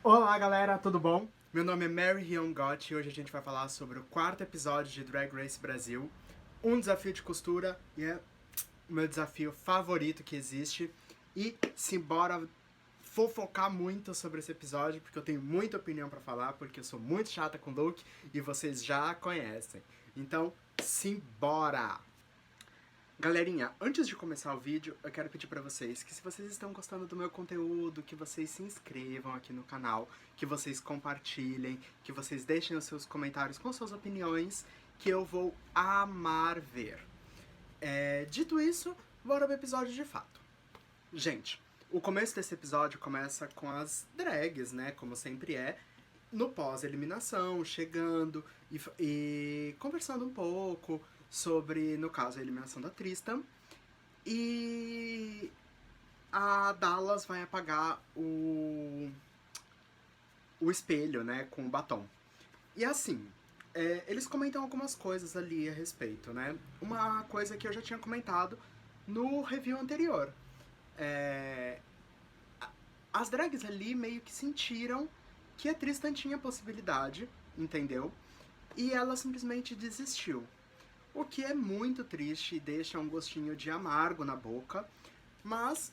Olá galera, tudo bom? Meu nome é Mary Hyun Gott e hoje a gente vai falar sobre o quarto episódio de Drag Race Brasil, um desafio de costura e é o meu desafio favorito que existe. E simbora fofocar muito sobre esse episódio, porque eu tenho muita opinião pra falar, porque eu sou muito chata com look e vocês já conhecem. Então, simbora! Galerinha, antes de começar o vídeo, eu quero pedir pra vocês que se vocês estão gostando do meu conteúdo, que vocês se inscrevam aqui no canal, que vocês compartilhem, que vocês deixem os seus comentários com suas opiniões, que eu vou amar ver. Dito isso, bora pro episódio de fato. Gente, o começo desse episódio começa com as drags, né, como sempre é, no pós-eliminação, chegando e conversando um pouco sobre, no caso, a eliminação da Tristan. E a Dallas vai apagar o espelho, né, com o batom. E assim, eles comentam algumas coisas ali a respeito, né? Uma coisa que eu já tinha comentado no review anterior. As drags ali meio que sentiram que a Tristan tinha possibilidade, entendeu? E ela simplesmente desistiu. O que é muito triste e deixa um gostinho de amargo na boca, mas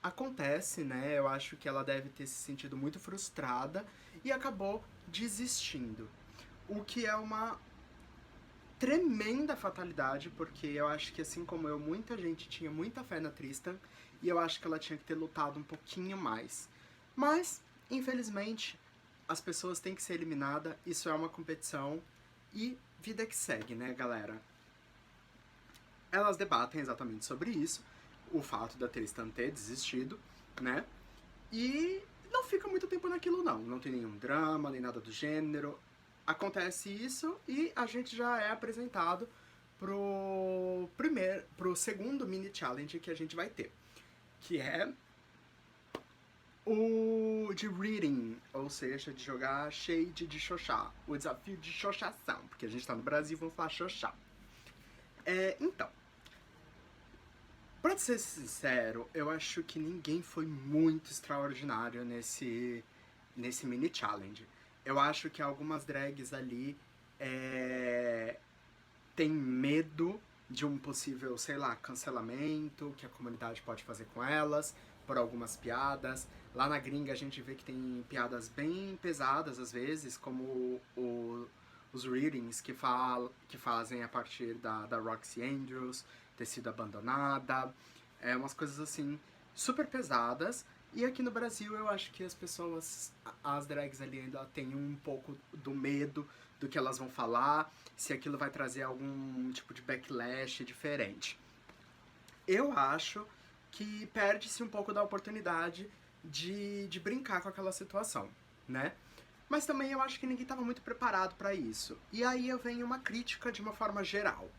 acontece, né? Eu acho que ela deve ter se sentido muito frustrada e acabou desistindo. O que é uma tremenda fatalidade, porque eu acho que assim como eu, muita gente tinha muita fé na Tristan e eu acho que ela tinha que ter lutado um pouquinho mais. Mas, infelizmente, as pessoas têm que ser eliminadas, isso é uma competição e vida que segue, né, galera? Elas debatem exatamente sobre isso, o fato da Tristan ter desistido, né? E não fica muito tempo naquilo não, não tem nenhum drama, nem nada do gênero. Acontece isso e a gente já é apresentado pro segundo mini challenge que a gente vai ter, que é o de reading, ou seja, de jogar shade de xoxá, o desafio de xoxação, porque a gente tá no Brasil, vamos falar xoxá. Então, pra ser sincero, eu acho que ninguém foi muito extraordinário nesse mini challenge. Eu acho que algumas drags ali têm medo de um possível, sei lá, cancelamento que a comunidade pode fazer com elas, por algumas piadas. Lá na gringa a gente vê que tem piadas bem pesadas às vezes, como os readings que fazem a partir da Roxy Andrews ter sido abandonada. Umas coisas assim super pesadas. E aqui no Brasil eu acho que as pessoas, as drags ali ainda têm um pouco do medo do que elas vão falar, se aquilo vai trazer algum tipo de backlash diferente. Eu acho que perde-se um pouco da oportunidade de brincar com aquela situação, né? Mas também eu acho que ninguém estava muito preparado para isso. E aí eu venho uma crítica de uma forma geral.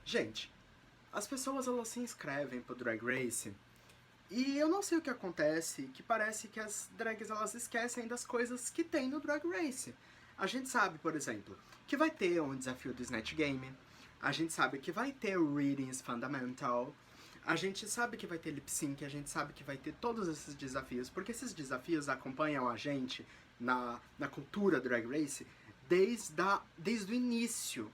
Gente, as pessoas elas se inscrevem pro Drag Race e eu não sei o que acontece, que parece que as drags elas esquecem das coisas que tem no Drag Race. A gente sabe, por exemplo, que vai ter um desafio do Snatch Game, a gente sabe que vai ter o Readings Fundamental, a gente sabe que vai ter lip sync, a gente sabe que vai ter todos esses desafios, porque esses desafios acompanham a gente na cultura Drag Race desde o início,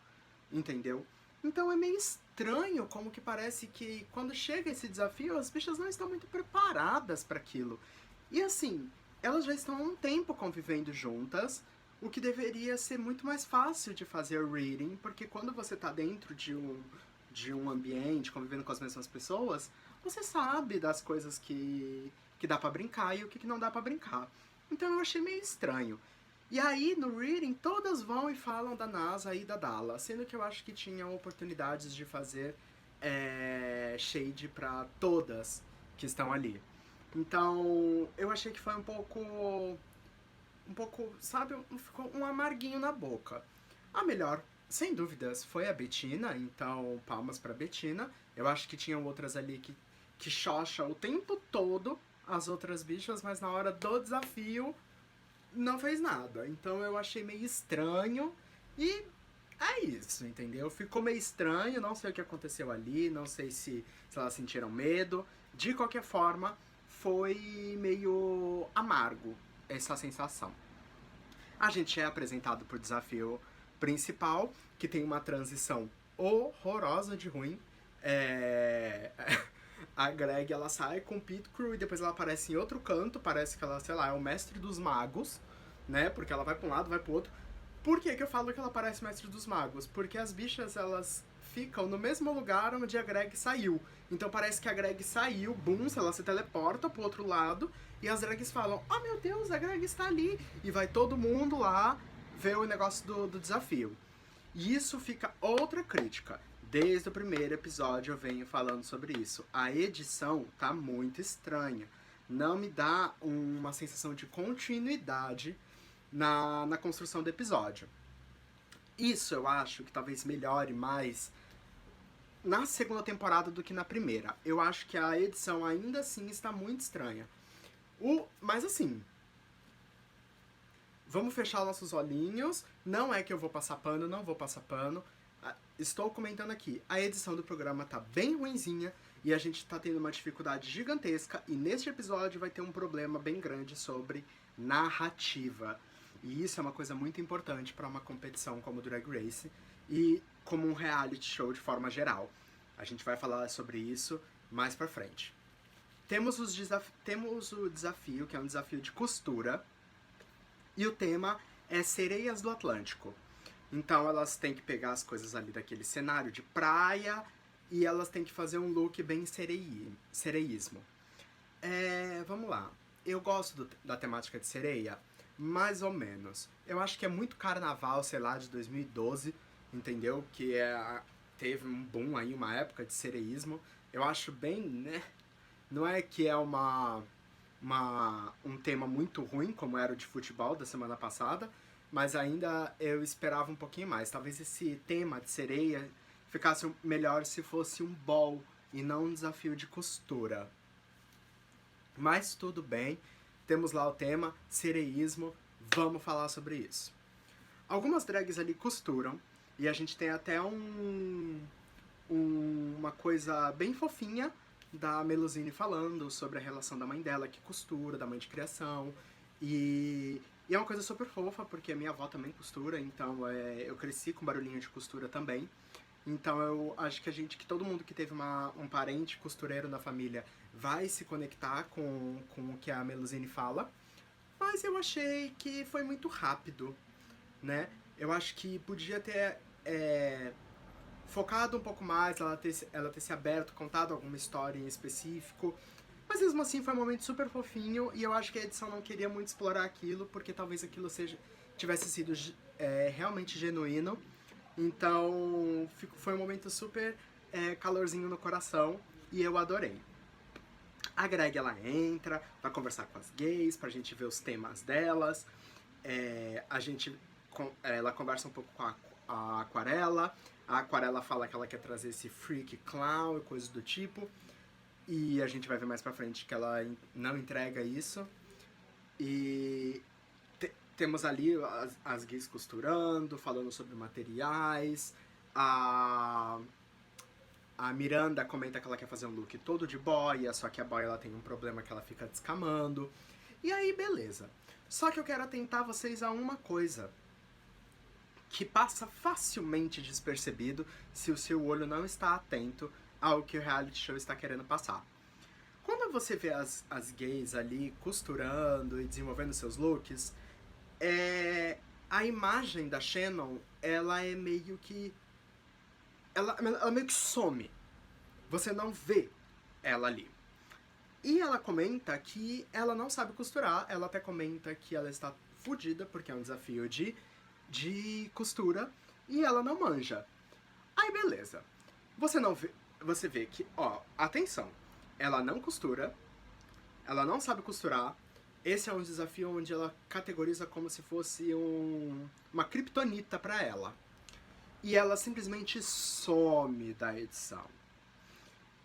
entendeu? Então é meio estranho como que parece que quando chega esse desafio as bichas não estão muito preparadas para aquilo. E assim, elas já estão há um tempo convivendo juntas, o que deveria ser muito mais fácil de fazer o reading, porque quando você tá dentro de um ambiente, convivendo com as mesmas pessoas, você sabe das coisas que dá pra brincar e o que não dá pra brincar. Então eu achei meio estranho. E aí, no reading, todas vão e falam da NASA e da Dallas, sendo que eu acho que tinham oportunidades de fazer shade pra todas que estão ali. Então, eu achei que foi um pouco, sabe, ficou um amarguinho na boca. A melhor, sem dúvidas, foi a Bettina, então palmas pra Bettina. Eu acho que tinham outras ali que xoxa o tempo todo as outras bichas, mas na hora do desafio não fez nada. Então eu achei meio estranho e é isso, entendeu? Ficou meio estranho, não sei o que aconteceu ali, não sei se elas sentiram medo. De qualquer forma, foi meio amargo essa sensação. A gente é apresentado pro desafio principal, que tem uma transição horrorosa de ruim. A Greg, ela sai com o Pit Crew e depois ela aparece em outro canto, parece que ela, sei lá, é o mestre dos magos, né? Porque ela vai pra um lado, vai pro outro. Por que que eu falo que ela parece mestre dos magos? Porque as bichas, elas ficam no mesmo lugar onde a Greg saiu. Então parece que a Greg saiu, bum, ela se teleporta pro outro lado, e as drags falam, oh meu Deus, a Greg está ali. E vai todo mundo lá ver o negócio do desafio. E isso fica outra crítica. Desde o primeiro episódio eu venho falando sobre isso. A edição tá muito estranha. Não me dá uma sensação de continuidade na construção do episódio. Isso eu acho que talvez melhore mais na segunda temporada do que na primeira. Eu acho que a edição ainda assim está muito estranha. Mas assim, vamos fechar nossos olhinhos. Não é que eu vou passar pano, não vou passar pano. Estou comentando aqui, a edição do programa tá bem ruinzinha e a gente tá tendo uma dificuldade gigantesca, e neste episódio vai ter um problema bem grande sobre narrativa. E isso é uma coisa muito importante para uma competição como o Drag Race e como um reality show de forma geral. A gente vai falar sobre isso mais pra frente. Temos o desafio, que é um desafio de costura, e o tema é Sereias do Atlântico. Então elas têm que pegar as coisas ali daquele cenário de praia e elas têm que fazer um look bem sereísmo. Vamos lá. Eu gosto da temática de sereia, mais ou menos. Eu acho que é muito carnaval, sei lá, de 2012, entendeu? Que teve um boom aí, uma época de sereísmo. Eu acho bem, né? Não é que é um tema muito ruim, como era o de futebol da semana passada, mas ainda eu esperava um pouquinho mais. Talvez esse tema de sereia ficasse melhor se fosse um ball e não um desafio de costura. Mas tudo bem, temos lá o tema, sereísmo, vamos falar sobre isso. Algumas drags ali costuram, e a gente tem até uma coisa bem fofinha da Melusine falando sobre a relação da mãe dela, que costura, da mãe de criação, e é uma coisa super fofa, porque a minha avó também costura, então eu cresci com barulhinho de costura também. Então eu acho que todo mundo que teve um parente costureiro na família vai se conectar com o que a Melusine fala. Mas eu achei que foi muito rápido, né? Eu acho que podia ter focado um pouco mais, ela ter se aberto, contado alguma história em específico. Mas mesmo assim foi um momento super fofinho, e eu acho que a edição não queria muito explorar aquilo, porque talvez aquilo tivesse sido realmente genuíno. Então foi um momento super calorzinho no coração, e eu adorei. A Greg, ela entra pra conversar com as gays, pra gente ver os temas delas. Ela conversa um pouco com a Aquarela. A Aquarela fala que ela quer trazer esse freak clown e coisas do tipo. E a gente vai ver mais pra frente que ela não entrega isso. E temos ali as gays costurando, falando sobre materiais. A Miranda comenta que ela quer fazer um look todo de boia, só que a boia ela tem um problema que ela fica descamando. E aí, beleza. Só que eu quero atentar vocês a uma coisa que passa facilmente despercebido se o seu olho não está atento ao que o reality show está querendo passar. Quando você vê as gays ali costurando e desenvolvendo seus looks, a imagem da Shannon, ela é meio que... Ela meio que some. Você não vê ela ali. E ela comenta que ela não sabe costurar. Ela até comenta que ela está fodida, porque é um desafio de costura, e ela não manja. Aí beleza. Você vê que, atenção, ela não costura, ela não sabe costurar. Esse é um desafio onde ela categoriza como se fosse uma criptonita pra ela. E ela simplesmente some da edição.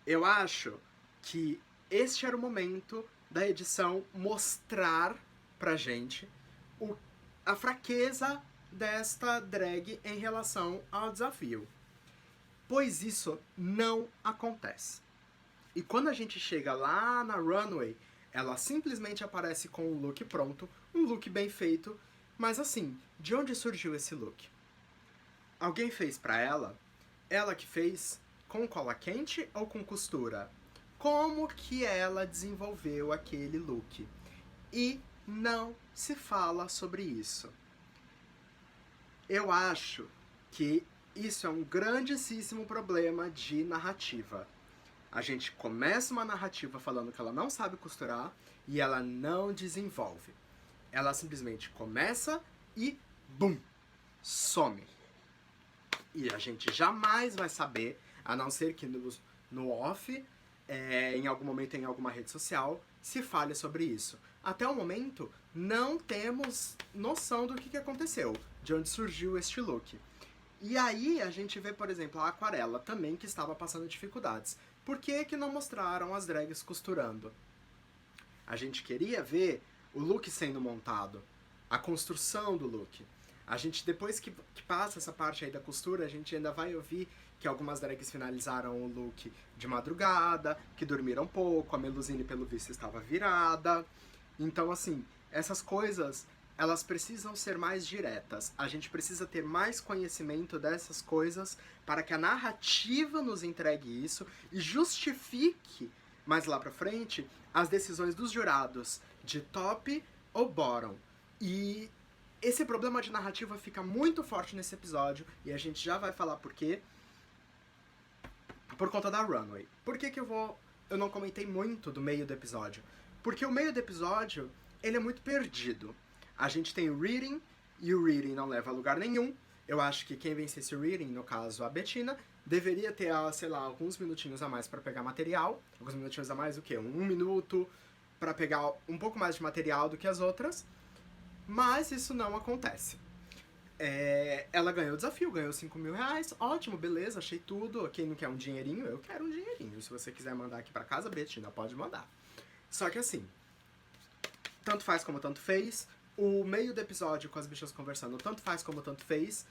Eu acho que este era o momento da edição mostrar pra gente a fraqueza desta drag em relação ao desafio. Pois isso não acontece. E quando a gente chega lá na runway, Ela simplesmente aparece com o look pronto, um look bem feito, mas assim, de onde surgiu esse look? Alguém fez pra ela? Ela que fez com cola quente ou com costura? Como que ela desenvolveu aquele look? E não se fala sobre isso. Eu acho que isso é um grandíssimo problema de narrativa. A gente começa uma narrativa falando que ela não sabe costurar e ela não desenvolve. Ela simplesmente começa e bum, some. E a gente jamais vai saber, a não ser que no off, em algum momento em alguma rede social, se fale sobre isso. Até o momento, não temos noção do que aconteceu, de onde surgiu este look. E aí a gente vê, por exemplo, a Aquarela também, que estava passando dificuldades. Por que não mostraram as drags costurando? A gente queria ver o look sendo montado, a construção do look. A gente, depois que passa essa parte aí da costura, a gente ainda vai ouvir que algumas drags finalizaram o look de madrugada, que dormiram pouco, a Melusine, pelo visto, estava virada. Então, assim, essas coisas, elas precisam ser mais diretas. A gente precisa ter mais conhecimento dessas coisas para que a narrativa nos entregue isso e justifique, mais lá pra frente, as decisões dos jurados de top ou bottom. E esse problema de narrativa fica muito forte nesse episódio, e a gente já vai falar por quê. Por conta da Runway. Por que eu não comentei muito do meio do episódio? Porque o meio do episódio, ele é muito perdido. A gente tem o reading, e o reading não leva a lugar nenhum. Eu acho que quem vencesse o reading, no caso a Bettina, deveria ter, sei lá, alguns minutinhos a mais para pegar material. Alguns minutinhos a mais, o quê? Um minuto para pegar um pouco mais de material do que as outras. Mas isso não acontece. Ela ganhou o desafio, ganhou 5 mil reais. Ótimo, beleza, achei tudo. Quem não quer um dinheirinho? Eu quero um dinheirinho. Se você quiser mandar aqui pra casa, Bettina, pode mandar. Só que assim, tanto faz como tanto fez. O meio do episódio com as bichas conversando, tanto faz como tanto fez.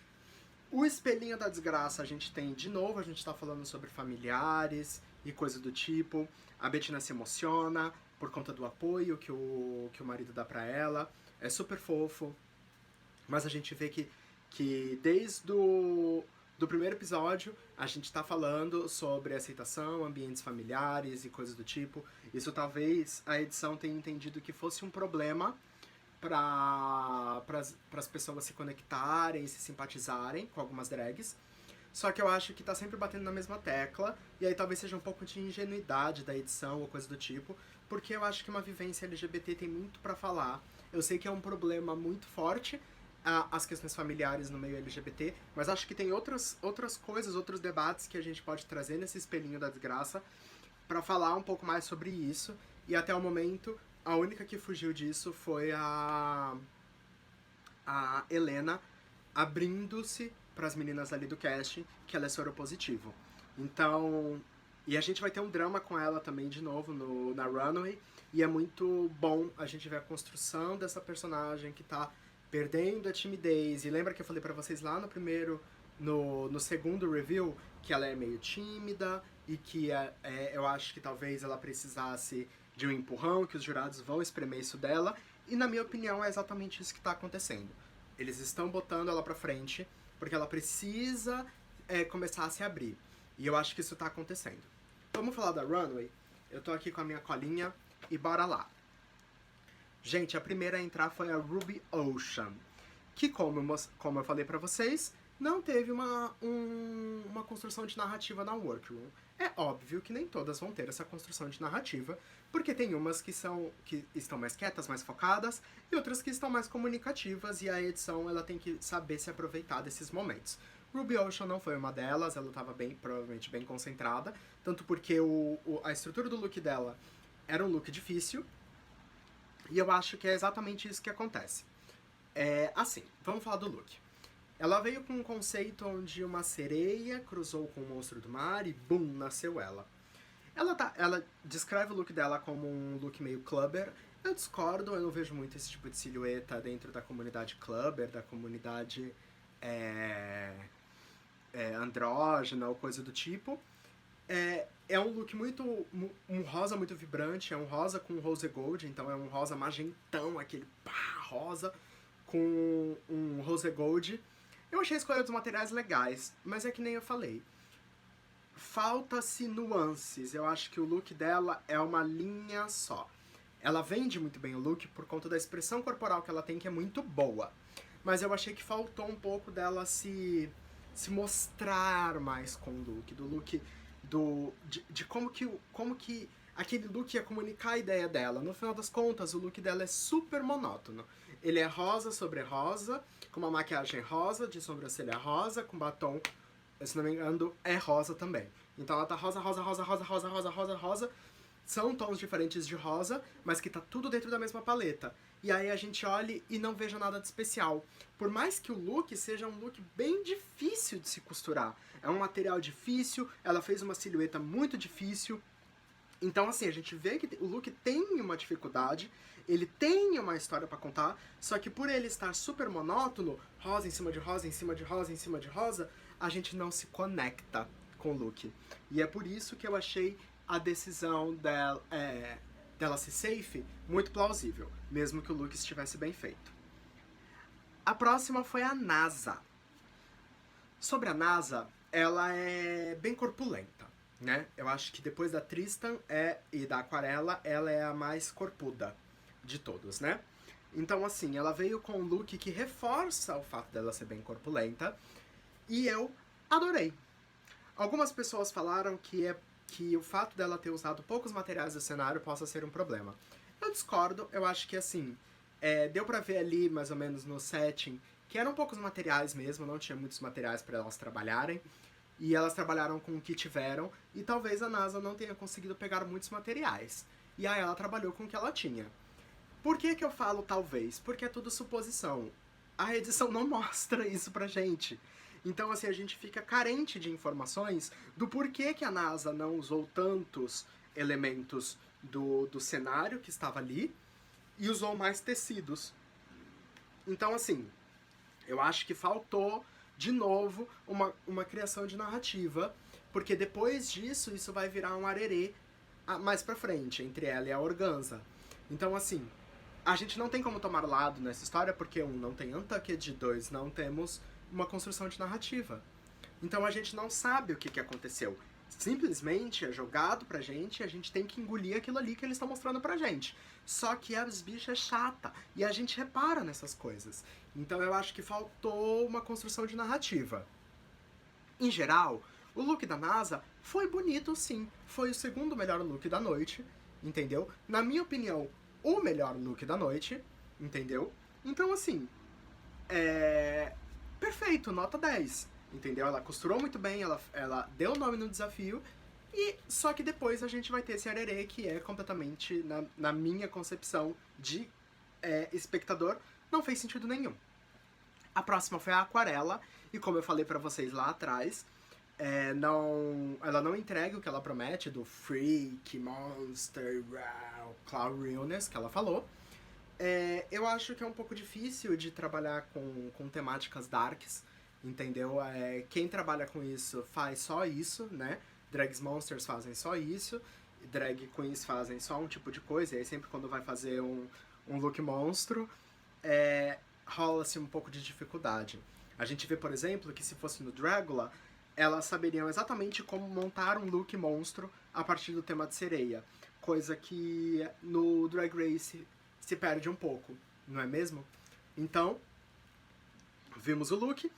O espelhinho da desgraça a gente tem de novo, a gente tá falando sobre familiares e coisa do tipo. A Bettina se emociona por conta do apoio que o marido dá pra ela. É super fofo. Mas a gente vê que desde do primeiro episódio a gente tá falando sobre aceitação, ambientes familiares e coisas do tipo. Isso talvez a edição tenha entendido que fosse um problema para as pessoas se conectarem e se simpatizarem com algumas drags. Só que eu acho que tá sempre batendo na mesma tecla, e aí talvez seja um pouco de ingenuidade da edição ou coisa do tipo, porque eu acho que uma vivência LGBT tem muito pra falar. Eu sei que é um problema muito forte, as questões familiares no meio LGBT, mas acho que tem outras coisas, outros debates que a gente pode trazer nesse espelhinho da desgraça pra falar um pouco mais sobre isso, e até o momento a única que fugiu disso foi a Helena abrindo-se para as meninas ali do casting, que ela é soropositivo. Então, e a gente vai ter um drama com ela também de novo na Runway, e é muito bom a gente ver a construção dessa personagem que tá perdendo a timidez. E lembra que eu falei pra vocês lá no segundo review, que ela é meio tímida e que eu acho que talvez ela precisasse de um empurrão, que os jurados vão espremer isso dela, e na minha opinião é exatamente isso que tá acontecendo. Eles estão botando ela pra frente, porque ela precisa começar a se abrir. E eu acho que isso tá acontecendo. Vamos falar da Runway? Eu tô aqui com a minha colinha e bora lá. Gente, a primeira a entrar foi a Ruby Ocean, que como eu falei pra vocês, não teve uma construção de narrativa na Workroom. É óbvio que nem todas vão ter essa construção de narrativa, porque tem umas que estão mais quietas, mais focadas, e outras que estão mais comunicativas, e a edição ela tem que saber se aproveitar desses momentos. Ruby Ocean não foi uma delas, ela estava provavelmente bem concentrada, tanto porque a estrutura do look dela era um look difícil, e eu acho que é exatamente isso que acontece. Assim, vamos falar do look. Ela veio com um conceito onde uma sereia cruzou com um monstro do mar e bum, nasceu ela. Ela descreve o look dela como um look meio clubber. Eu discordo, eu não vejo muito esse tipo de silhueta dentro da comunidade clubber, da comunidade andrógena ou coisa do tipo. É um look um rosa muito vibrante, é um rosa com rose gold, então é um rosa magentão, aquele pá, rosa com um rose gold. Eu achei a escolha dos materiais legais, mas é que nem eu falei. Falta-se nuances. Eu acho que o look dela é uma linha só. Ela vende muito bem o look por conta da expressão corporal que ela tem, que é muito boa. Mas eu achei que faltou um pouco dela se mostrar mais com o look. Do look de como que aquele look ia comunicar a ideia dela. No final das contas, o look dela é super monótono. Ele é rosa sobre rosa, com uma maquiagem rosa, de sobrancelha rosa, com batom, se não me engano, é rosa também. Então ela tá rosa, rosa, rosa, rosa, rosa, rosa, rosa, rosa. São tons diferentes de rosa, mas que tá tudo dentro da mesma paleta. E aí a gente olha e não veja nada de especial. Por mais que o look seja um look bem difícil de se costurar. É um material difícil, ela fez uma silhueta muito difícil. Então, assim, a gente vê que o look tem uma dificuldade, ele tem uma história pra contar, só que por ele estar super monótono, rosa em cima de rosa, em cima de rosa, em cima de rosa, a gente não se conecta com o look. E é por isso que eu achei a decisão dela ser safe muito plausível, mesmo que o look estivesse bem feito. A próxima foi a NASA. Sobre a NASA, ela é bem corpulenta, né? Eu acho que depois da Tristan e da Aquarela, ela é a mais corpuda de todos, né? Então, assim, ela veio com um look que reforça o fato dela ser bem corpulenta, e eu adorei. Algumas pessoas falaram que o fato dela ter usado poucos materiais do cenário possa ser um problema. Eu discordo, eu acho que assim, deu pra ver ali, mais ou menos no setting, que eram poucos materiais mesmo, não tinha muitos materiais para elas trabalharem, e elas trabalharam com o que tiveram, e talvez a NASA não tenha conseguido pegar muitos materiais. E aí ela trabalhou com o que ela tinha. Por que que eu falo talvez? Porque é tudo suposição. A edição não mostra isso pra gente. Então, assim, a gente fica carente de informações do porquê que a NASA não usou tantos elementos do cenário que estava ali e usou mais tecidos. Então, assim, eu acho que faltou, de novo, uma criação de narrativa, porque depois disso, isso vai virar um arerê mais pra frente, entre ela e a Organza. Então, assim, a gente não tem como tomar lado nessa história, porque, não tem Untucked, 2, não temos uma construção de narrativa. Então a gente não sabe o que aconteceu. Simplesmente é jogado pra gente e a gente tem que engolir aquilo ali que eles estão mostrando pra gente. Só que as bichas é chata e a gente repara nessas coisas. Então eu acho que faltou uma construção de narrativa. Em geral, o look da NASA foi bonito sim. Foi o segundo melhor look da noite, entendeu? Na minha opinião, o melhor look da noite, entendeu? Então assim, perfeito, nota 10, entendeu? Ela costurou muito bem, ela deu o nome no desafio, e só que depois a gente vai ter esse arerê que é completamente, na minha concepção de espectador, não fez sentido nenhum. A próxima foi a Aquarela, e como eu falei pra vocês lá atrás, ela não entrega o que ela promete do freak, monster, cloud realness que ela falou. Eu acho que é um pouco difícil de trabalhar com temáticas darks, entendeu? Quem trabalha com isso faz só isso, né? Drags Monsters fazem só isso, drag queens fazem só um tipo de coisa, e aí sempre quando vai fazer um look monstro, rola-se um pouco de dificuldade. A gente vê, por exemplo, que se fosse no Dragula, elas saberiam exatamente como montar um look monstro a partir do tema de sereia, coisa que no Drag Race se perde um pouco, não é mesmo? Então, vimos o look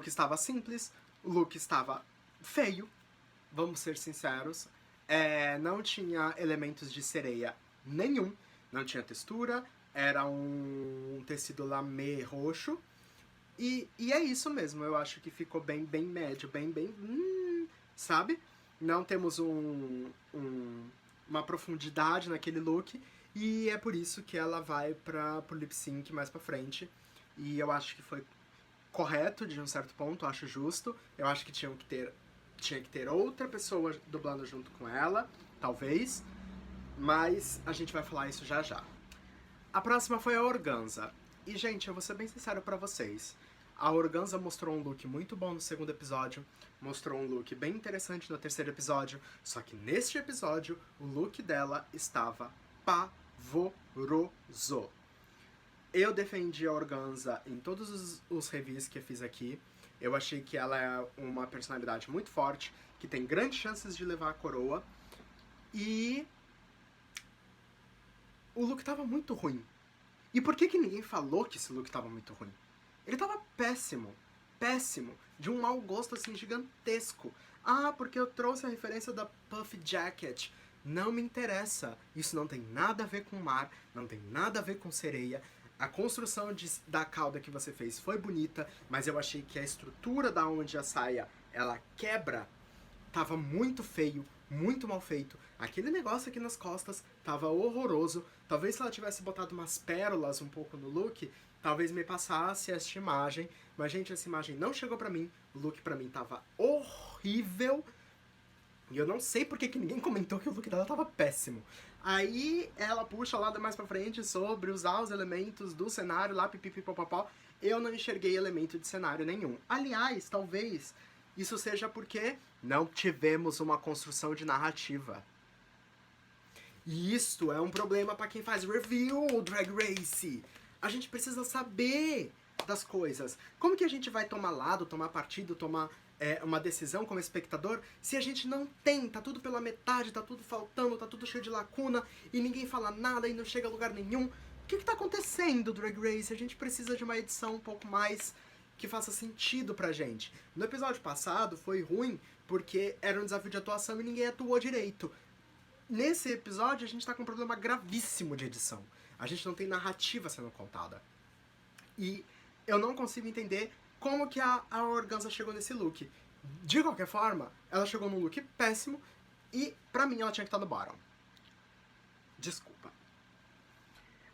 estava simples, o look estava feio, vamos ser sinceros, não tinha elementos de sereia nenhum, não tinha textura, era um tecido lamê roxo, e é isso mesmo, eu acho que ficou bem médio, sabe? Não temos uma profundidade naquele look, e é por isso que ela vai pro lip sync mais pra frente. E eu acho que foi correto de um certo ponto, acho justo. Eu acho que tinha que ter outra pessoa dublando junto com ela, talvez. Mas a gente vai falar isso já já. A próxima foi a Organza. E, gente, eu vou ser bem sincero pra vocês. A Organza mostrou um look muito bom no segundo episódio, mostrou um look bem interessante no terceiro episódio, só que neste episódio o look dela estava pavoroso. Eu defendi a Organza em todos os reviews que eu fiz aqui. Eu achei que ela é uma personalidade muito forte, que tem grandes chances de levar a coroa. E o look tava muito ruim. E por que ninguém falou que esse look tava muito ruim? Ele tava péssimo. Péssimo. De um mau gosto, assim, gigantesco. Ah, porque eu trouxe a referência da Puff Jacket. Não me interessa. Isso não tem nada a ver com mar, não tem nada a ver com sereia. A construção da cauda que você fez foi bonita, mas eu achei que a estrutura da onde a saia, ela quebra, tava muito feio, muito mal feito. Aquele negócio aqui nas costas tava horroroso. Talvez se ela tivesse botado umas pérolas um pouco no look, talvez me passasse esta imagem. Mas, gente, essa imagem não chegou pra mim. O look pra mim tava horrível. E eu não sei porque que ninguém comentou que o look dela tava péssimo. Aí ela puxa lá mais pra frente sobre usar os elementos do cenário lá, pipipipopopó. Eu não enxerguei elemento de cenário nenhum. Aliás, talvez isso seja porque não tivemos uma construção de narrativa. E isso é um problema pra quem faz review, Drag Race. A gente precisa saber das coisas. Como que a gente vai tomar lado, tomar partido, tomar uma decisão como espectador, se a gente não tem, tá tudo pela metade, tá tudo faltando, tá tudo cheio de lacuna, e ninguém fala nada e não chega a lugar nenhum. O que tá acontecendo, Drag Race? A gente precisa de uma edição um pouco mais que faça sentido pra gente. No episódio passado foi ruim porque era um desafio de atuação e ninguém atuou direito. Nesse episódio a gente tá com um problema gravíssimo de edição. A gente não tem narrativa sendo contada. E eu não consigo entender como que a Organza chegou nesse look. De qualquer forma, ela chegou num look péssimo e, pra mim, ela tinha que estar no bottom. Desculpa.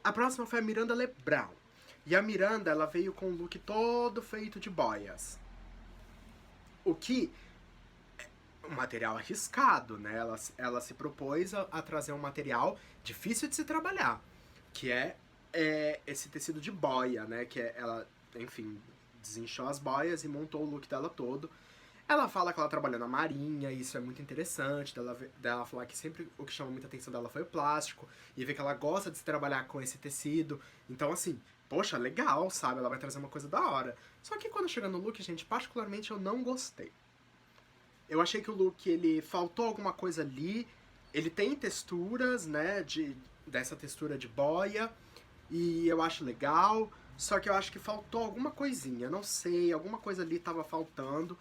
A próxima foi a Miranda Lebrão. E a Miranda, ela veio com um look todo feito de boias. O que é um material arriscado, né? Ela se propôs a trazer um material difícil de se trabalhar, que é esse tecido de boia, né? Que ela, enfim, desinchou as boias e montou o look dela todo. Ela fala que ela trabalhou na marinha, e isso é muito interessante, dela falar que sempre o que chamou muita atenção dela foi o plástico, e ver que ela gosta de se trabalhar com esse tecido. Então, assim, poxa, legal, sabe? Ela vai trazer uma coisa da hora. Só que quando chega no look, gente, particularmente eu não gostei. Eu achei que o look, ele faltou alguma coisa ali. Ele tem texturas, né, dessa textura de boia, e eu acho legal. Só que eu acho que faltou alguma coisinha, não sei, alguma coisa ali tava faltando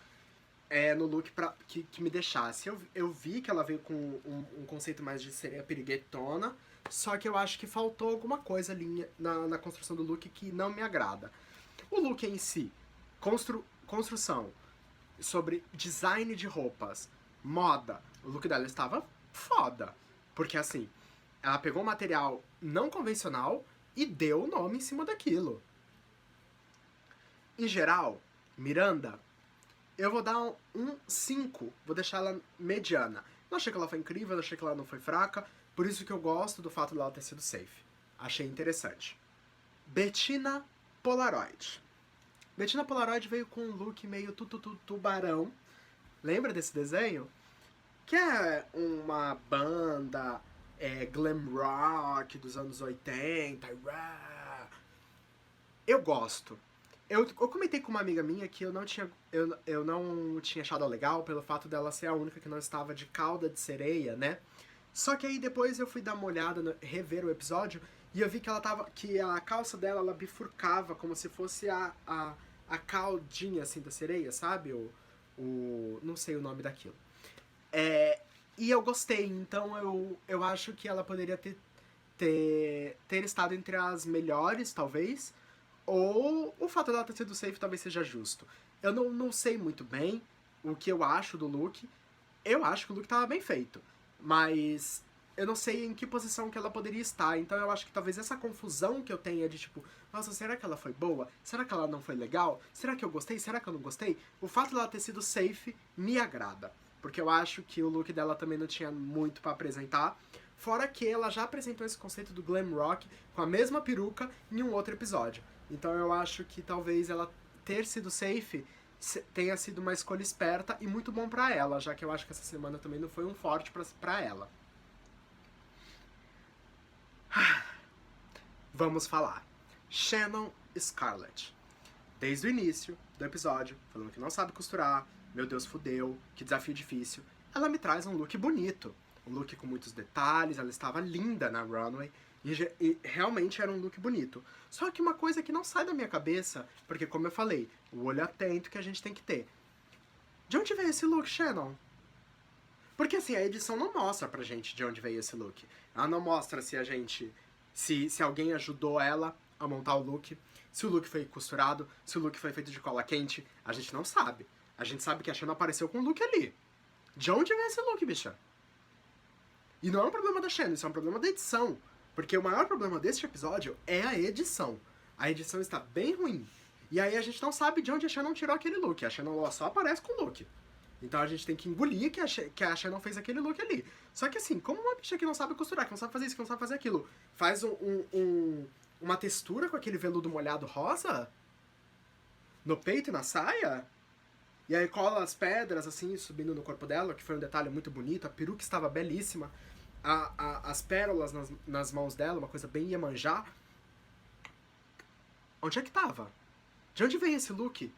no look que me deixasse. Eu vi que ela veio com um conceito mais de sereia piriguetona, só que eu acho que faltou alguma coisa ali na construção do look que não me agrada. O look em si, construção, sobre design de roupas, moda, o look dela estava foda. Porque assim, ela pegou um material não convencional e deu o nome em cima daquilo. Em geral, Miranda, eu vou dar um 5, vou deixar ela mediana. Não achei que ela foi incrível, não achei que ela não foi fraca, por isso que eu gosto do fato dela ter sido safe. Achei interessante. Bettina Polaroid. Bettina Polaroid veio com um look meio tubarão. Lembra desse desenho? Que é uma banda glam rock dos anos 80. Eu gosto. Eu comentei com uma amiga minha que eu não tinha achado legal pelo fato dela ser a única que não estava de cauda de sereia, né? Só que aí depois eu fui dar uma olhada, rever o episódio, e eu vi que a calça dela, ela bifurcava como se fosse a caudinha, assim, da sereia, sabe? Não sei o nome daquilo. E eu gostei, então eu acho que ela poderia ter estado entre as melhores, talvez. Ou o fato dela ter sido safe talvez seja justo. Eu não sei muito bem o que eu acho do look. Eu acho que o look tava bem feito. Mas eu não sei em que posição que ela poderia estar. Então eu acho que talvez essa confusão que eu tenha de tipo, nossa, será que ela foi boa? Será que ela não foi legal? Será que eu gostei? Será que eu não gostei? O fato dela ter sido safe me agrada. Porque eu acho que o look dela também não tinha muito pra apresentar. Fora que ela já apresentou esse conceito do glam rock com a mesma peruca em um outro episódio. Então eu acho que talvez ela ter sido safe tenha sido uma escolha esperta e muito bom pra ela, já que eu acho que essa semana também não foi um forte pra ela. Vamos falar. Shannon Scarlett. Desde o início do episódio, falando que não sabe costurar, meu Deus, fudeu, que desafio difícil, ela me traz um look bonito. Um look com muitos detalhes, ela estava linda na runway, e realmente era um look bonito. Só que uma coisa que não sai da minha cabeça, porque como eu falei, o olho atento que a gente tem que ter. De onde veio esse look, Shannon? Porque assim, a edição não mostra pra gente de onde veio esse look. Ela não mostra se a gente... Se alguém ajudou ela a montar o look, se o look foi costurado, se o look foi feito de cola quente, a gente não sabe. A gente sabe que a Shannon apareceu com o look ali. De onde veio esse look, bicha? E não é um problema da Shannon, isso é um problema da edição. Porque o maior problema deste episódio é a edição. A edição está bem ruim. E aí a gente não sabe de onde a Shannon tirou aquele look. A Shannon só aparece com o look. Então a gente tem que engolir que a Shannon fez aquele look ali. Só que assim, como uma bicha que não sabe costurar, que não sabe fazer isso, que não sabe fazer aquilo, faz uma textura com aquele veludo molhado rosa no peito e na saia, e aí cola as pedras assim, subindo no corpo dela, que foi um detalhe muito bonito, a peruca estava belíssima, as pérolas nas mãos dela, uma coisa bem Iemanjá. Onde é que tava? De onde veio esse look?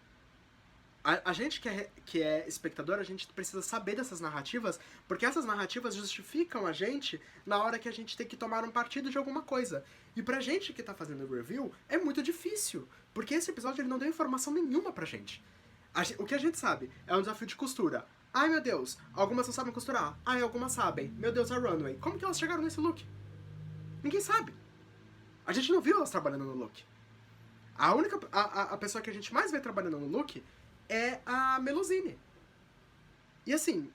A gente que é espectador, a gente precisa saber dessas narrativas, porque essas narrativas justificam a gente na hora que a gente tem que tomar um partido de alguma coisa. E pra gente que tá fazendo o review, é muito difícil, porque esse episódio ele não deu informação nenhuma pra gente. O que a gente sabe é um desafio de costura. Ai meu Deus, algumas não sabem costurar. Ai, algumas sabem. Meu Deus, a runway. Como que elas chegaram nesse look? Ninguém sabe. A gente não viu elas trabalhando no look. A pessoa que a gente mais vê trabalhando no look é a Melusine. E assim,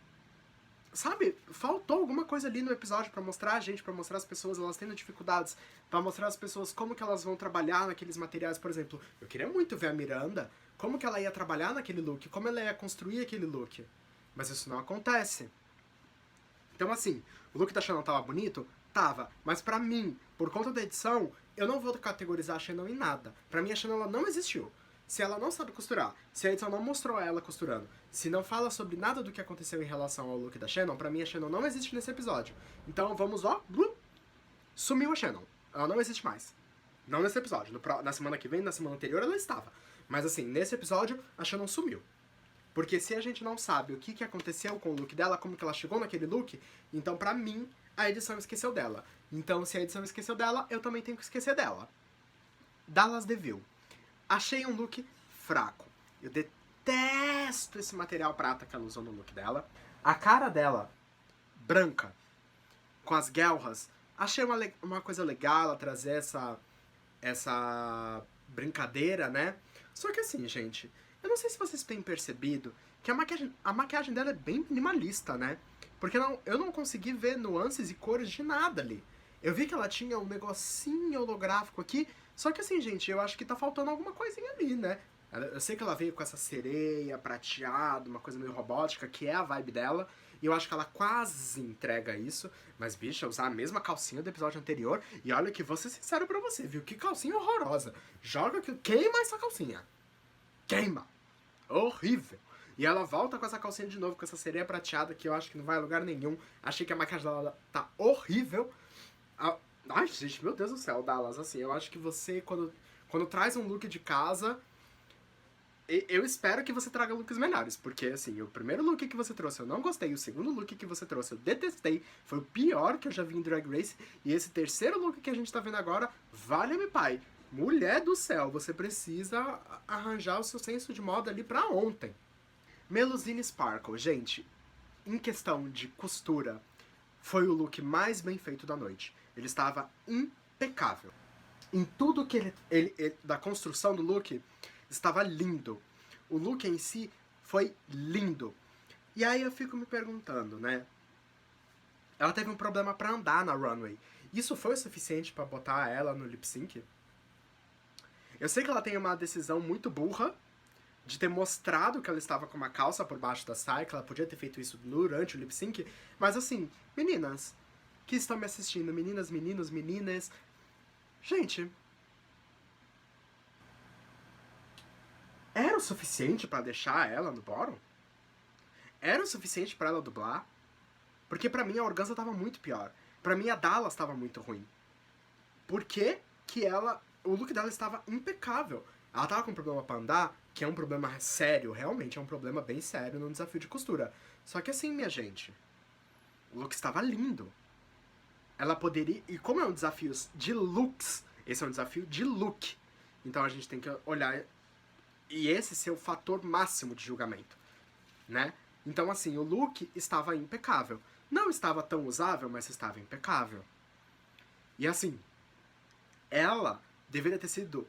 sabe, faltou alguma coisa ali no episódio pra mostrar a gente, pra mostrar as pessoas elas tendo dificuldades, pra mostrar as pessoas como que elas vão trabalhar naqueles materiais, por exemplo. Eu queria muito ver a Miranda, como que ela ia trabalhar naquele look, como ela ia construir aquele look. Mas isso não acontece. Então assim, o look da Shannon tava bonito? Tava. Mas pra mim, por conta da edição, eu não vou categorizar a Shannon em nada. Pra mim a Shannon ela não existiu. Se ela não sabe costurar, se a edição não mostrou ela costurando, se não fala sobre nada do que aconteceu em relação ao look da Shannon, pra mim a Shannon não existe nesse episódio. Então vamos, ó, sumiu a Shannon. Ela não existe mais. Não nesse episódio. Na semana que vem, na semana anterior, ela estava. Mas assim, nesse episódio, a Shannon sumiu. Porque se a gente não sabe o que aconteceu com o look dela, como que ela chegou naquele look, então pra mim, a edição esqueceu dela. Então se a edição esqueceu dela, eu também tenho que esquecer dela. Dallas DeVille. Achei um look fraco. Eu detesto esse material prata que ela usou no look dela. A cara dela, branca, com as guelras, achei uma coisa legal ela trazer essa brincadeira, né? Só que assim, gente, eu não sei se vocês têm percebido que a maquiagem dela é bem minimalista, né? Porque eu não consegui ver nuances e cores de nada ali. Eu vi que ela tinha um negocinho holográfico aqui, só que assim, gente, eu acho que tá faltando alguma coisinha ali, né? Eu sei que ela veio com essa sereia prateada, uma coisa meio robótica, que é a vibe dela, e eu acho que ela quase entrega isso, mas, bicha, usar a mesma calcinha do episódio anterior, e olha que vou ser sincero pra você, viu? Que calcinha horrorosa. Queima essa calcinha. Queima. Horrível. E ela volta com essa calcinha de novo, com essa sereia prateada, que eu acho que não vai a lugar nenhum. Achei que a maquiagem dela tá horrível. Ai, gente, meu Deus do céu, Dallas, assim, eu acho que você, quando traz um look de casa, eu espero que você traga looks melhores, porque, assim, o primeiro look que você trouxe eu não gostei, o segundo look que você trouxe eu detestei, foi o pior que eu já vi em Drag Race, e esse terceiro look que a gente tá vendo agora, vale-me pai, mulher do céu, você precisa arranjar o seu senso de moda ali pra ontem. Melusine Sparkle, gente, em questão de costura, foi o look mais bem feito da noite. Ele estava impecável. Em tudo que da construção do look, estava lindo. O look em si foi lindo. E aí eu fico me perguntando, né? Ela teve um problema pra andar na runway. Isso foi o suficiente pra botar ela no lip sync? Eu sei que ela tem uma decisão muito burra de ter mostrado que ela estava com uma calça por baixo da saia, que ela podia ter feito isso durante o lip sync, mas assim, meninas que estão me assistindo, meninas, meninos, meninas, gente, era suficiente pra deixar ela no bottom? Era o suficiente pra ela dublar? Porque pra mim a Organza tava muito pior. Pra mim a Dallas tava muito ruim. Por que que ela... O look dela estava impecável. Ela tava com problema pra andar, que é um problema sério, realmente é um problema bem sério no desafio de costura. Só que assim, minha gente, o look estava lindo. Ela poderia... E como é um desafio de looks, esse é um desafio de look. Então a gente tem que olhar... E esse ser o fator máximo de julgamento, né? Então assim, o look estava impecável. Não estava tão usável, mas estava impecável. E assim, ela deveria ter sido,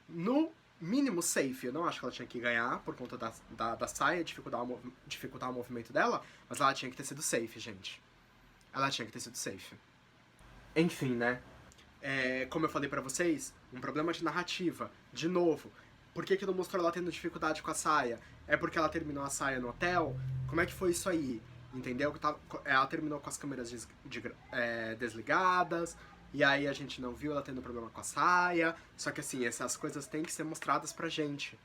no mínimo, safe. Eu não acho que ela tinha que ganhar por conta da saia, dificultar o movimento dela, mas ela tinha que ter sido safe, gente. Ela tinha que ter sido safe. Enfim, né? Como eu falei pra vocês, um problema de narrativa. De novo, por que não mostrou ela tendo dificuldade com a saia? É porque ela terminou a saia no hotel? Como é que foi isso aí? Entendeu? Ela terminou com as câmeras desligadas, e aí a gente não viu ela tendo problema com a saia. Só que assim, essas coisas têm que ser mostradas pra gente.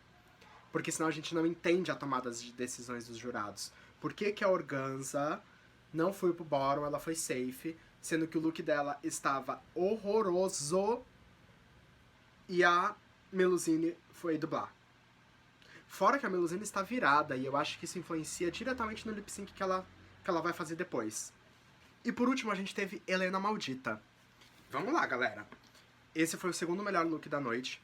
Porque senão a gente não entende a tomada de decisões dos jurados. Por que que a Organza não foi pro bottom, ela foi safe, sendo que o look dela estava horroroso e a Melusine foi dublar. Fora que a Melusine está virada, e eu acho que isso influencia diretamente no lip sync que ela vai fazer depois. E por último a gente teve Helena Maldita. Vamos lá, galera. Esse foi o segundo melhor look da noite,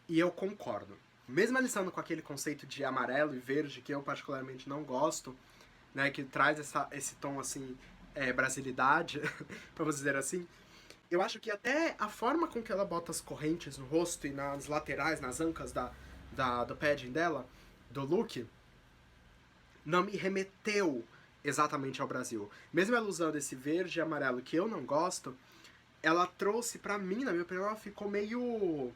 e eu concordo. Mesmo ela estando com aquele conceito de amarelo e verde, que eu particularmente não gosto, né, que traz esse tom, assim, brasilidade, vamos dizer assim, eu acho que até a forma com que ela bota as correntes no rosto e nas laterais, nas ancas do padding dela, do look, não me remeteu exatamente ao Brasil. Mesmo ela usando esse verde e amarelo que eu não gosto, ela trouxe pra mim, na minha opinião, ela ficou meio...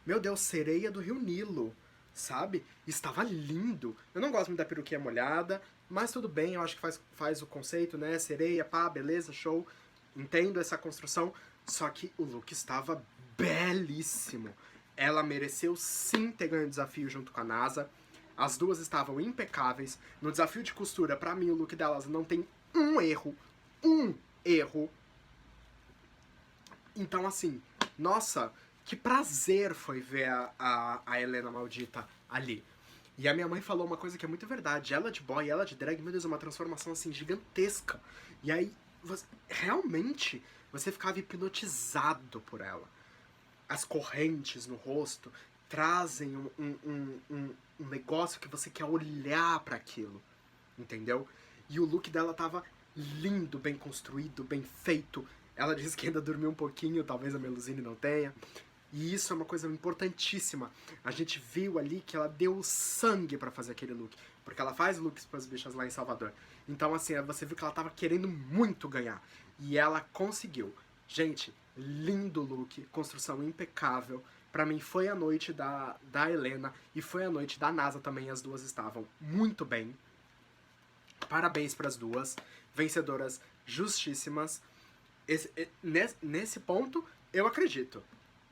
Meu Deus, sereia do Rio Nilo, sabe? Estava lindo. Eu não gosto muito da peruquinha molhada, mas tudo bem, eu acho que faz o conceito, né? Sereia, pá, beleza, show. Entendo essa construção, só que o look estava belíssimo. Ela mereceu sim ter ganho o desafio junto com a NASA. As duas estavam impecáveis. No desafio de costura, pra mim, o look delas não tem um erro. Um erro. Então, assim, nossa, que prazer foi ver a Helena Maldita ali. E a minha mãe falou uma coisa que é muito verdade. Ela de boy, ela de drag, meu Deus, é uma transformação, assim, gigantesca. E aí, realmente, você ficava hipnotizado por ela. As correntes no rosto trazem um negócio que você quer olhar para aquilo, entendeu? E o look dela tava lindo, bem construído, bem feito. Ela disse que ainda dormiu um pouquinho, talvez a Melusine não tenha. E isso é uma coisa importantíssima. A gente viu ali que ela deu sangue pra fazer aquele look. Porque ela faz looks pras bichas lá em Salvador. Então, assim, você viu que ela tava querendo muito ganhar. E ela conseguiu. Gente, lindo look, construção impecável. Pra mim foi a noite da Helena e foi a noite da NASA também. As duas estavam muito bem. Parabéns pras duas. Vencedoras justíssimas. Nesse ponto, eu acredito.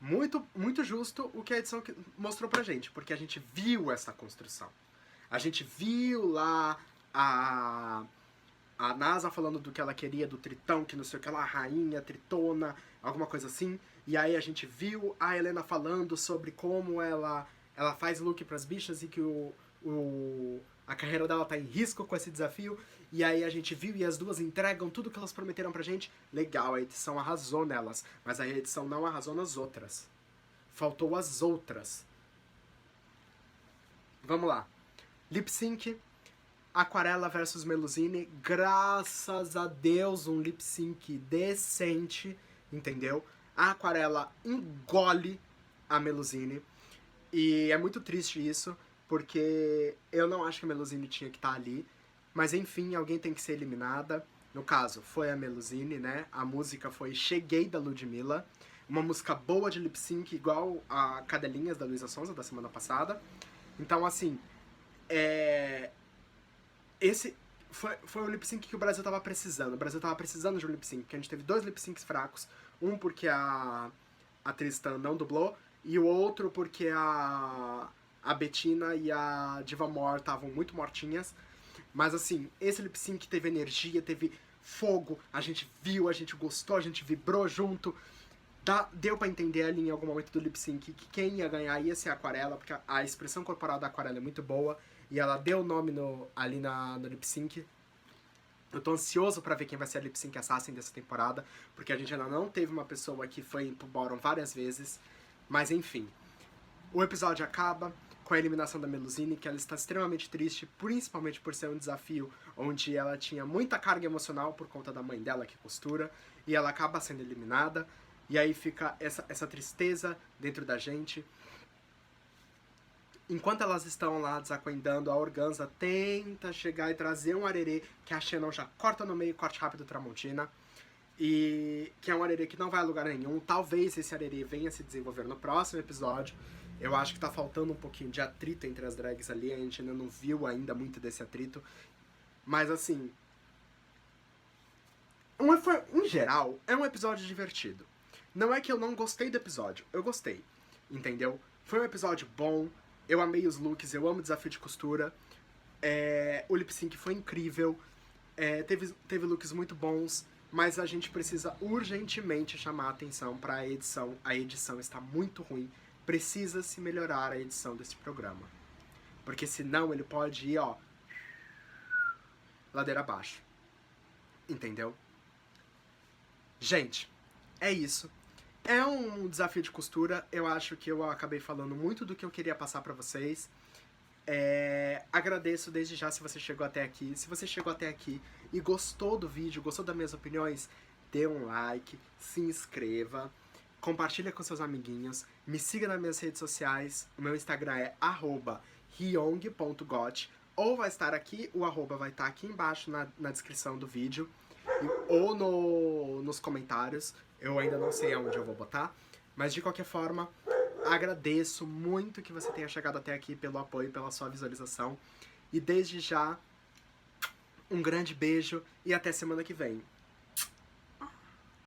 Muito, muito justo o que a edição mostrou pra gente, porque a gente viu essa construção. A gente viu lá a NASA falando do que ela queria, do Tritão, que não sei o que lá, rainha, tritona, alguma coisa assim. E aí a gente viu a Helena falando sobre como ela faz look pras bichas e que a carreira dela tá em risco com esse desafio. E aí a gente viu e as duas entregam tudo que elas prometeram pra gente. Legal, a edição arrasou nelas, mas a edição não arrasou nas outras. Faltou as outras. Vamos lá. Lip Sync, Aquarela versus Melusine. Graças a Deus, um lip sync decente, entendeu? A Aquarela engole a Melusine. E é muito triste isso, porque eu não acho que a Melusine tinha que estar ali. Mas enfim, alguém tem que ser eliminada. No caso, foi a Melusine, né? A música foi Cheguei, da Ludmilla. Uma música boa de lip sync, igual a Cadelinhas, da Luísa Sonza, da semana passada. Então, assim, esse foi o lip sync que o Brasil tava precisando. O Brasil tava precisando de um lip sync, porque a gente teve 2 lip syncs fracos. Um porque a Tristan não dublou, e o outro porque a a Bettina e a Diva More estavam muito mortinhas. Mas assim, esse lip sync teve energia, teve fogo, a gente viu, a gente gostou, a gente vibrou junto. Deu pra entender ali em algum momento do lip sync que quem ia ganhar ia ser a Aquarela, porque a expressão corporal da Aquarela é muito boa. E ela deu o nome ali no lip sync. Eu tô ansioso pra ver quem vai ser a Lip Sync Assassin dessa temporada, porque a gente ainda não teve uma pessoa que foi pro bottom várias vezes. Mas enfim, o episódio acaba com a eliminação da Melusine, que ela está extremamente triste, principalmente por ser um desafio onde ela tinha muita carga emocional por conta da mãe dela que costura, e ela acaba sendo eliminada, e aí fica essa tristeza dentro da gente. Enquanto elas estão lá desacoendando, a Organza tenta chegar e trazer um arerê que a Shannon já corta no meio, corte rápido Tramontina. E que é um arerê que não vai a lugar nenhum. Talvez esse arerê venha se desenvolver no próximo episódio. Eu acho que tá faltando um pouquinho de atrito entre as drags ali. A gente ainda não viu ainda muito desse atrito. Mas assim... em geral, é um episódio divertido. Não é que eu não gostei do episódio. Eu gostei. Entendeu? Foi um episódio bom. Eu amei os looks, eu amo o desafio de costura. O lip sync foi incrível. Teve looks muito bons. Mas a gente precisa urgentemente chamar a atenção para a edição. A edição está muito ruim. Precisa se melhorar a edição desse programa. Porque senão ele pode ir, ó, ladeira abaixo. Entendeu? Gente, é isso. É um desafio de costura. Eu acho que eu acabei falando muito do que eu queria passar pra vocês. Agradeço desde já se você chegou até aqui. Se você chegou até aqui e gostou do vídeo, gostou das minhas opiniões, dê um like, se inscreva, compartilha com seus amiguinhos, me siga nas minhas redes sociais. O meu Instagram é @hyong.got, ou vai estar aqui, o arroba vai estar aqui embaixo na descrição do vídeo, ou nos comentários. Eu ainda não sei aonde eu vou botar, mas de qualquer forma, agradeço muito que você tenha chegado até aqui, pelo apoio, pela sua visualização. E desde já, um grande beijo e até semana que vem.